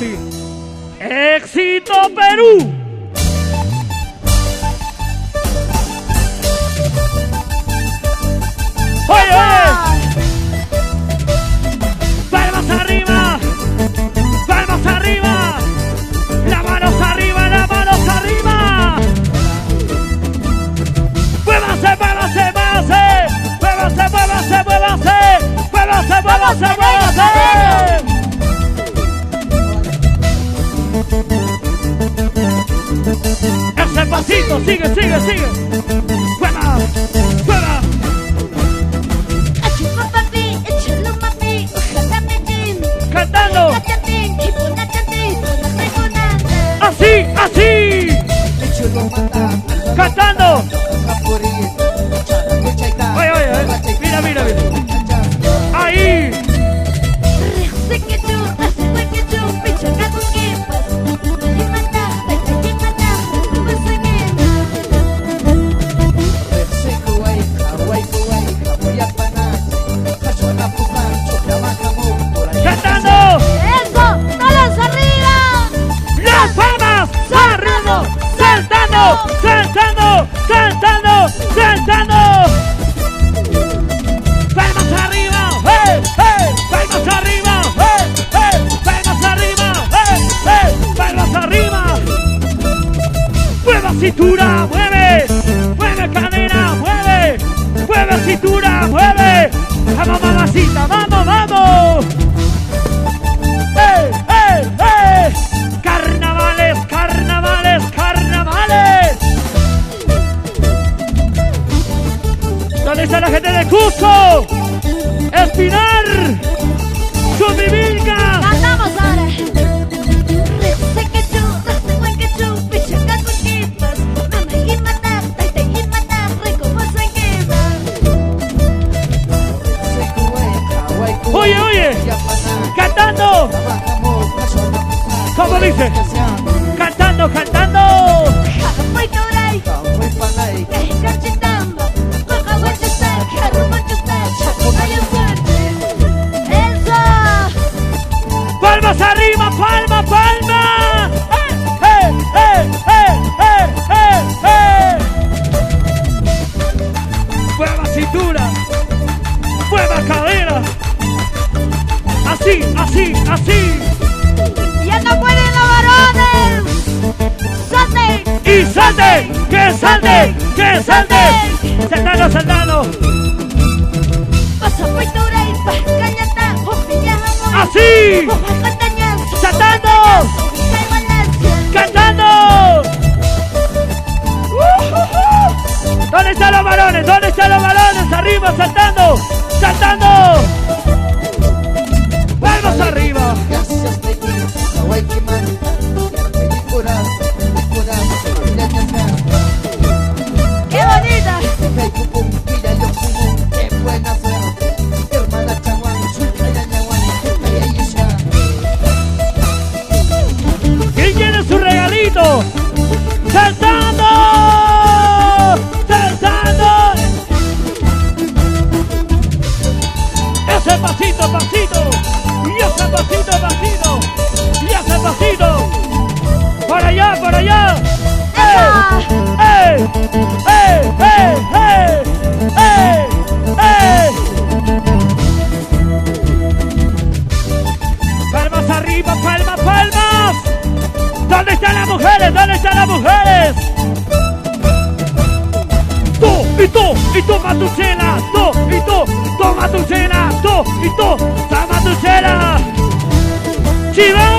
papi. ¡Éxito Perú! ¡Oye, oye! ¡Palmas arriba! ¡Palmas arriba! ¡Las manos arriba! ¡Las manos arriba! ¡Muévase, muévase, muévase! ¡Muévase, muévase, muévase! ¡Muévase, muévase, muévase! ¡Ese pasito! ¡Sigue, sigue, sigue! ¡Fuera! ¡Fuera! ¡Cantando! ¡Así! ¡Así! ¡Cantando! Oye, oye, mira, mira, mira. ¡Ahí! ¡Cantando! ¡Eso! ¡Todos arriba! ¡Las palmas! ¡Arriba! ¡Saltando! ¡Saltando! ¡Saltando! ¡Saltando! ¡Palmas arriba! ¡Hey! ¡Hey! ¡Palmas arriba! ¡Hey! ¡Hey! ¡Palmas arriba! ¡Hey! ¡Hey! ¡Palmas arriba! ¡Mueve cintura! ¡Mueve! ¡Mueve cadera! ¡Mueve! ¡Mueve cintura! ¡Mueve! ¡Vamos, mamacita! ¡Vamos, vamos! ¡Hey! ¡Hey! ¡Hey! ¡Carnavales! ¡Carnavales! ¡Carnavales! ¿Dónde está la gente de Cusco? ¡Espinar! ¡Chumivilca! ¡Cantamos ahora! ¡Oye, oye! ¡Cantando! ¿Cómo dice? ¡Cantando, cantando! ¡Palmas arriba! ¡Palma, palma! ¡Eh, eh, eh, eh, eh, eh! ¡Mueva cintura! ¡Mueva cadera! ¡Así, así, así! ¡Ya no pueden los varones! ¡Salten! ¡Y salten! ¡Que salten! ¡Que salten! ¡Saltando, saltando! ¡Así! ¡Saltando! ¡Cantando! ¿Dónde están los varones? ¿Dónde están los varones? ¡Arriba, saltando! ¡Saltando! ¡Palmas arriba! ¡Qué bonita! ¿Quién quiere su regalito? ¡Saltando! ¡Saltando! ¡Ese pasito, pasito! ¡Y ese pasito, pasito! ¡Y ese pasito! ¡Para allá, para allá! ¡Eh! ¡Eh! ¡Eh! ¡Eh! ¡Eh! ¡Eh! ¡Palmas arriba, palmas, palmas! ¿Dónde están las mujeres? ¿Dónde están las mujeres? Y toma tu chela, toma tu chela, toma tu chela. ¡Chiva!